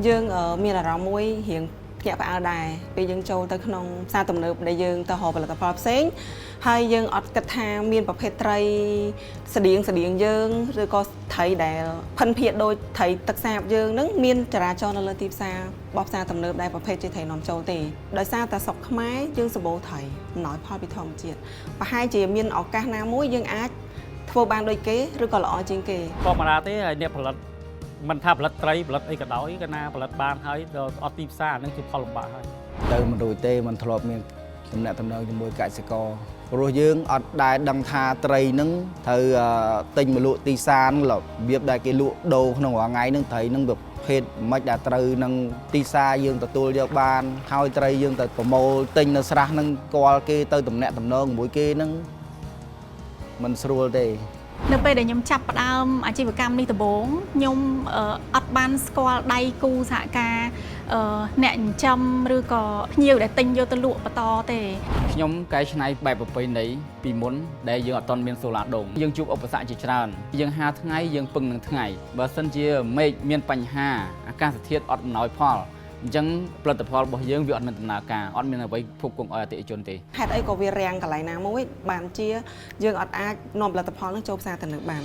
dương ở miền là rau muối hiện nhẹ phải đài bây giờ châu tới không xa tầm nửa để dương tàu hộp là tập hợp sáng hay dương ở cắt thang miền bậc hết tây sờ điện dương rồi có thấy để phân biệt đôi thấy tắc sạp dương nâng miền trà cho nó lên tim xa bọc xa tầm nửa đây bậc hết chỉ thấy nón châu tì đời xa ta sọc máy dương sờ bố thấy nói pha bị thòng triệt và hai chị miền ở các nam muối dương ác vô ban đôi kế rồi còn lọ trên kề còn mà ra thế nẹp làมันทับลัดไตรลัดไอ้กระดอยก็น่าลัดบานให้เราออติซ่านั่นคือพอลบะให้เติมมันโดยเต้มันทลบมีตำแหน่งตำแหน่งจมูกไก่สกอรู้ยังอดได้ดังทาไตรนึงเธอติงมาลุตีซานหรอเบียบได้กี่ลุโดขนมว่าไงนึงไทยนึงแบบเพศไม่ได้ไตรนึงตีซายังแต่ตัวเดียวบานหอยไตรยังแต่ประโมติงนึงสระนึงกอลกี่เติมตำแหน่งตำแหน่งบุ้ยกี่นึงมันสรุปได้នៅពេលដែលខ្ញុំចាប់ផ្ដើមអាជីវកម្មនេះដំបូងខ្ញុំអត់បានស្គាល់ដៃគូសហការអ្នកចិញ្ចឹមឬក៏ភ្ញៀវដែលទិញយកទៅលក់បន្តទេខ្ញុំកែច្នៃបែបប្រពៃណីពីមុនដែលយើងអត់ទាន់មានសូឡាដងយើងជួបឧបសគ្គជាច្រើនយើងហាថ្ងៃយើងពឹងនឹងថ្ងៃបើសិនជាមេឃមានបញ្ហាអាកាសធាតុអត់អំណោយផលអញ្ចឹងផលិតផលរបស់យើងវាអត់មានដំណើរការអត់មានអ្វីភពគង់ឲ្យអតិថិជនទេហេតុអីក៏វារាំងកន្លែងណាមួយបានជាយើងអត់អាចនាំផលិតផលនឹងចូលផ្សារទៅនឹងបាន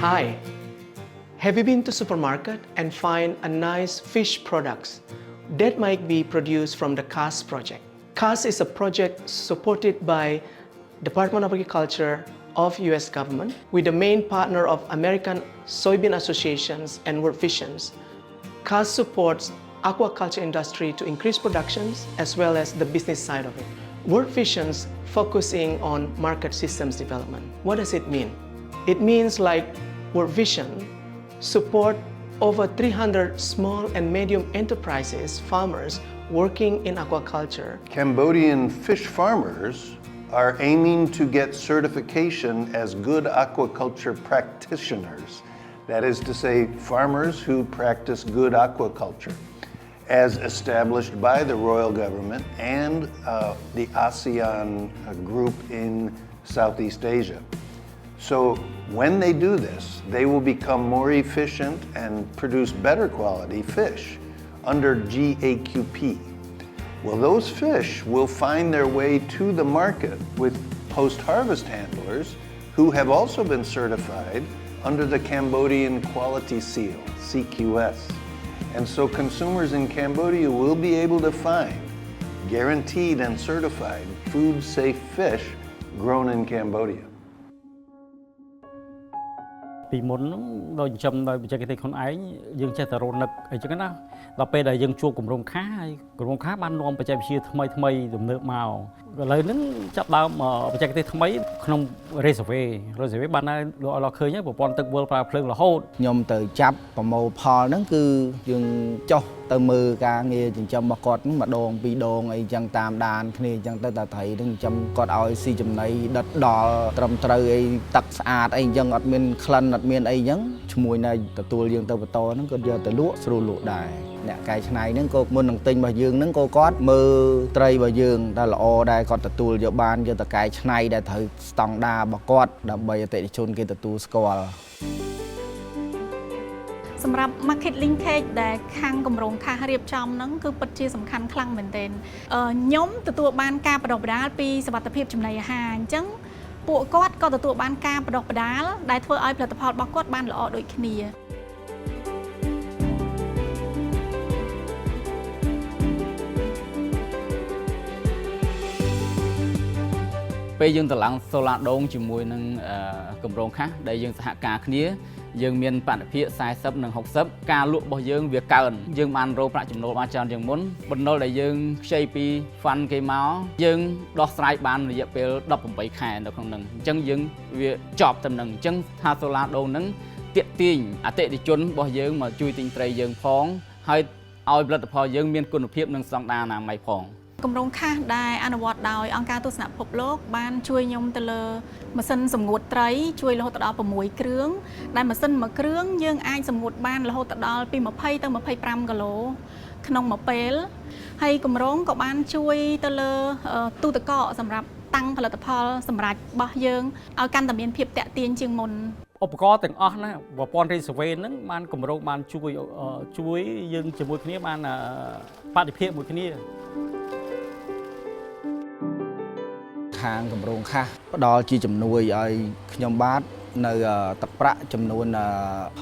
Hi, have you been to supermarket and find a nice fish products that might be produced from the CAS project? CAS is a project supported by Department of Agriculture of US government with the main partner of American Soybean Associations and World Visions. CAS supports aquaculture industry to increase productions as well as the business side of it. World Visions focusing on market systems development. What does it mean? It means like World Vision support over 300 small and medium enterprises, farmers working in aquaculture. Cambodian fish farmers are aiming to get certification as good aquaculture practitioners. That is to say, farmers who practice good aquaculture, as established by the royal government and the ASEAN group in Southeast Asia. So when they do this, they will become more efficient and produce better quality fish under GAQP. Well, those fish will find their way to the market with post-harvest handlers who have also been certified under the Cambodian Quality Seal, CQS. And so consumers in Cambodia will be able to find guaranteed and certified food-safe fish grown in Cambodia. ពីមុនហ្នឹងដោយចិញ្ចឹមដោយបច្ចេកទេសខ្លួនឯងយើងចេះតែរត់នឹកអីចឹងណាដល់ពេលដែលយើងជួបគម្រោងខាហើយគម្រោងខាបាននាំបច្ចេកវិទ្យាថ្មីទំនើបមកឥឡូវហ្នឹងចាប់ដើមបច្ចេកទេសថ្មីក្នុង reservoir បានដល់ឃើញហើយប្រព័ន្ធទឹកវិលប្រើភ្លើងរហូតខ្ញុំទៅចាប់ប្រមូលផលហ្នឹងគឺយើងចុះទៅមើលការងារចិញ្ចឹមរបស់គាត់ម្ដងពីរដងអីចឹងតាមដានគ្នាចឹងទៅតែត្រីហ្នឹងចិញ្ចឹមគាត់ឲ្យស៊ីចំណីដិតដល់ត្រឹមត្រូវអីទឹកស្អាតអីចឹងអត់មានក្លិនអត់មានអីចឹងឈ្មោះណៃទទួលយើងទៅបន្តហ្នឹងគាត់យកទៅលក់ស្រួលលក់ដែរអ្នកកែច្នៃហ្នឹងក៏មុននឹងទិញរបស់យើងហ្នឹងក៏គាត់មើលត្រីរបស់យើងដែលល្អដែរគាត់ទទួលយកបានយកទៅកែច្នៃដែលត្រូវស្តង់ដាររបស់គាត់ដើម្បីអតិថិជនគេទទួលស្គាល់សម្រាប់ market linkage ដែលខាងគម្រោងខាសរៀបចំហ្នឹងគឺពិតជាសំខាន់ខ្លាំងមែនទែនខ្ញុំទទួលបានការបណ្ដុះបណ្ដាលពីសុវត្ថិភាពចំណីអាហារអញ្ចឹងពួកគាត់ក៏ទទួលបានការបណ្ដុះបណ្ដាលដែលធ្វើឲ្យផលិតផលរបស់គាត់បានល្អដូចគ្នាពេលយើងទៅឡើងសូឡាដងជាមួយនឹងគម្រោងខាសដែលយើងសហការគ្នាយើងមានបរិភាគ40និង60ការលក់របស់យើងវាកើនយើងបានរកប្រាក់ចំណូលបានច្រើនជាងមុនបណ្ដុលដែលយើងខ្ចីពី fund គេមកយើងដោះស្រាយបានរយៈពេល18ខែនៅក្នុងហ្នឹងអញ្ចឹងយើងវាចប់ទៅនឹងអញ្ចឹងថាសូឡាដងហ្នឹងទាក់ទាញអតិថិជនរបស់យើងមកជួយទិញត្រីយើងផងហើយឲ្យផលិតផលយើងមានគុណភាពនិងស្តង់ដារអនាម័យផងគម្រោងខាសដែលអនុវត្តដោយអង្គការទស្សនពិភពលោកបានជួយខ្ញុំទៅលើម៉ាស៊ីនសម្ងួតត្រីជួយរហូតដល់6គ្រឿងដែលម៉ាស៊ីនមួយគ្រឿងយើងអាចសម្ងួតបានរហូតដល់ពី20ទៅ25គីឡូ ក្នុងមួយពេលហើយគម្រោងក៏បានជួយទៅលើទូទឹកកកសម្រាប់តាំងផលិតផលសម្រាប់របស់យើងឲ្យកាន់តែមានភាពតាក់ទាញជាងមុន ឧបករណ៍ទាំងអស់ណាប្រព័ន្ធ Reserve ហ្នឹងបានគម្រោងបានជួយយើងជាមួយគ្នាបានបរិភាពមួយគ្នា ខាងគម្រោងខាសផ្ដល់ជាជំនួយឲ្យខ្ញុំបាទនៅទឹកប្រាក់ចំនួន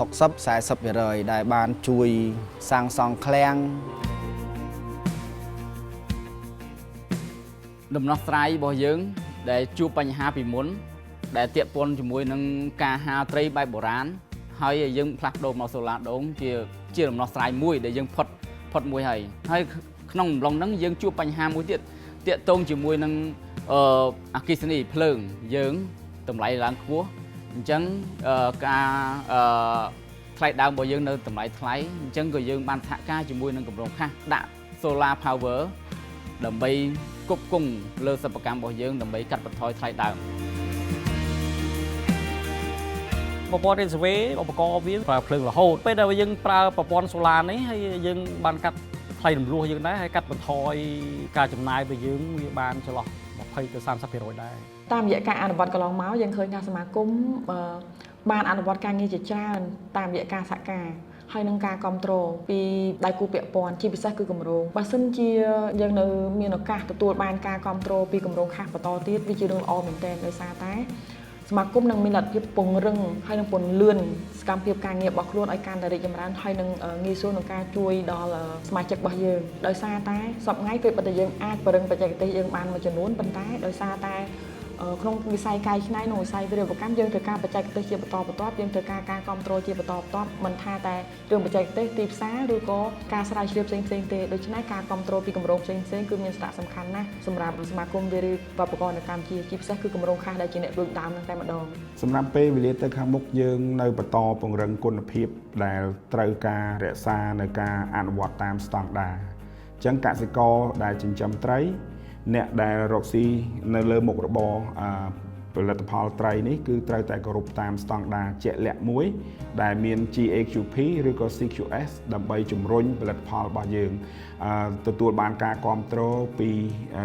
60-40% ដែលបានជួយសាងសង់ឃ្លាំង ដំណោះស្រាយរបស់យើងដែលជួបបញ្ហាពីមុនដែលទាក់ព័ន្ធជាមួយនឹងការហាលត្រីបែបបុរាណហើយយើងផ្លាស់ប្ដូរមកសូឡាដូងជាដំណោះស្រាយមួយដែលយើងផុតមួយហើយក្នុងអំឡុងហ្នឹងយើងជួបបញ្ហាមួយទៀតទាក់ទងជាមួយនឹងអគ្គិសនីភ្លើងយើងតម្លៃឡើងខ្ពស់អញ្ចឹងការថ្លៃដើមរបស់យើងនៅតម្លៃថ្លៃអញ្ចឹងក៏យើងបានសហការជាមួយនឹងគម្រោងខាសដាក់ Solar Power ដើម្បីគប់គង់លើសិប្បកម្មរបស់យើងដើម្បីកាត់បន្ថយថ្លៃដើម ប្រព័ន្ធ Reserve ឧបករណ៍វាប្រើភ្លើងរហូតពេលដែលយើងប្រើប្រព័ន្ធ Solar នេះហើយយើងបានកាត់ថ្លៃរំលោះយើងដែរហើយកាត់បន្ថយការចំណាយរបស់យើងវាបានចន្លោះ 20-30% ដែរ តាមរយៈការអនុវត្តកន្លងមកយើងឃើញថាសមាគមបានអនុវត្តការងារជាច្រើនតាមរយៈការសហការហើយនឹងការគ្រប់គ្រងពីដៃគូពាក់ព័ន្ធជាពិសេសគឺគម្រោងបើសិនជាយើងនៅមានឱកាសទទួលបានការគ្រប់គ្រងពីគម្រោងខាសបន្តទៀតវាជារឿងល្អមែនទែនដោយសារតែសមាគមនឹងមានលទ្ធភាពពង្រឹងហើយនឹងពន្លឿនសកម្មភាពការងាររបស់ខ្លួនឲ្យកាន់តែរីកចម្រើនហើយនឹងងាយស្រួលក្នុងការជួយដល់សមាជិករបស់យើងដោយសារតែសប្តាហ៍ថ្ងៃពេលបិទយើងអាចបរិងបច្ចេកទេសយើងបានមួយចំនួនប៉ុន្តែដោយសារតែក្នុងវិស័យកែច្នៃក្នុងវិស័យវិទ្យាកម្មយើងត្រូវការបច្ចេកទេសជាបន្តបន្ទាប់យើងត្រូវការការគ្រប់គ្រងជាបន្តបន្ទាប់មិនថាតែរឿងបច្ចេកទេសទីផ្សារឬក៏ការស្រាវជ្រាវផ្សេងៗទេដូច្នេះការគ្រប់គ្រងពីគម្រោងផ្សេងៗគឺមានសារៈសំខាន់ណាស់សម្រាប់សមាគមវារីវប្បករនៅកម្ពុជាជាពិសេសគឺគម្រោងខាសដែលជាអ្នកដូចដើមនឹងតែម្ដង សម្រាប់ពេលវេលាទៅខាងមុខយើងនៅបន្តពង្រឹងគុណភាពដែលត្រូវការរក្សានៅការអនុវត្តតាមស្តង់ដារអញ្ចឹងកសិករដែលចិញ្ចឹមត្រីអ្នកដែលរកស៊ីនៅលើមុខរបរផលិតផលត្រីនេះគឺត្រូវតែគោរពតាមស្តង់ដារជាក់លាក់មួយដែលមាន GAQP ឬក៏ CQS ដើម្បីជំរុញផលិតផលរបស់យើងទទួលបានការគាំទ្រពី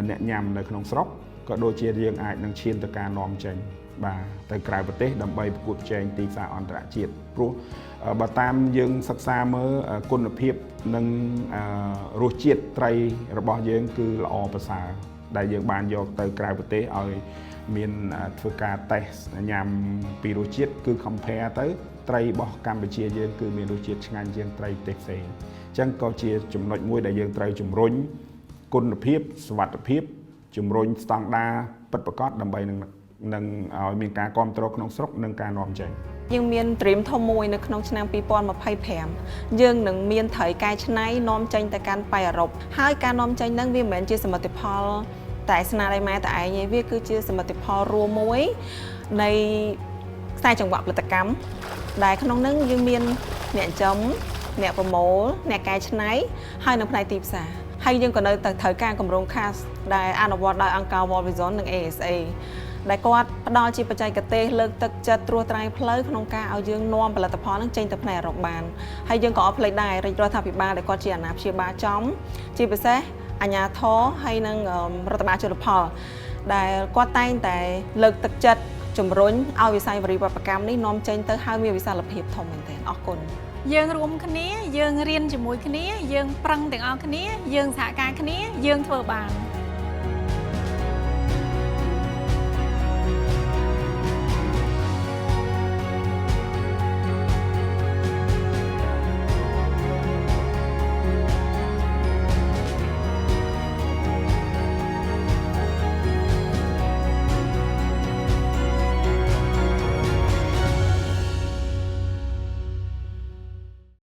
អ្នកញ៉ាំនៅក្នុងស្រុកក៏ដូចជាយើងអាចនឹងឈានទៅការនាំចេញបាទទៅក្រៅប្រទេសដើម្បីប្រកួតប្រជែងទីផ្សារអន្តរជាតិព្រោះបើតាមយើងសិក្សាមើលគុណភាពនិងរសជាតិត្រីរបស់យើងគឺល្អប្រសើរដែលយើងបានយកទៅក្រៅប្រទេសឲ្យមានធ្វើការតេស្តញ៉ាំពីរសជាតិគឺ compare ទៅត្រីរបស់កម្ពុជាយើងគឺមានរសជាតិឆ្ងាញ់ជាងត្រីប្រទេសផ្សេងអញ្ចឹងក៏ជាចំណុចមួយដែលយើងត្រូវជំរុញគុណភាពសុវត្ថិភាពជំរុញស្តង់ដារពិតប្រាកដដើម្បីនឹងឲ្យមានការគ្រប់គ្រងក្នុងស្រុកនិងការនាំចេញ យើងមាន dream ធំមួយនៅក្នុងឆ្នាំ 2025 យើងនឹងមានត្រីកែច្នៃនាំចេញទៅកាន់ប៉ៃអឺរ៉ុបហើយការនាំចេញហ្នឹងវាមិនមែនជាសមិទ្ធផលតែស្នាដៃម៉ែតែឯងទេវាគឺជាសមិទ្ធផលរួមមួយនៃខ្សែចង្វាក់ផលិតកម្មដែលក្នុងហ្នឹងយើងមានអ្នកចិញ្ចឹមអ្នកប្រមូលអ្នកកែច្នៃហើយនៅផ្នែកទីផ្សារហើយយើងក៏នៅតែត្រូវការគម្រោងខាសដែលអនុវត្តដោយអង្គការ World Vision និង ASA ដែលគាត់ផ្ដល់ជាបច្ចេកទេសលើកទឹកចិត្តត្រួសត្រាយផ្លូវក្នុងការឲ្យយើងនាំផលិតផលហ្នឹងចេញទៅផ្នែកអឺរ៉ុបបានហើយយើងក៏អត់ភ្លេចដែររាជរដ្ឋាភិបាលដែលគាត់ជាអាណាព្យាបាលចំជាពិសេសអាជ្ញាធរហើយនិងរដ្ឋបាលជលផលដែលគាត់តែងតែលើកទឹកចិត្តជំរុញឲ្យវិស័យវិរិយវប្បកម្មនេះនាំចេញទៅហើយមានវិសាលភាពធំមែនទែនអរគុណ យើងរួមគ្នាយើងរៀនជាមួយគ្នាយើងប្រឹងទាំងអស់គ្នាយើងសហការគ្នាយើងធ្វើបាន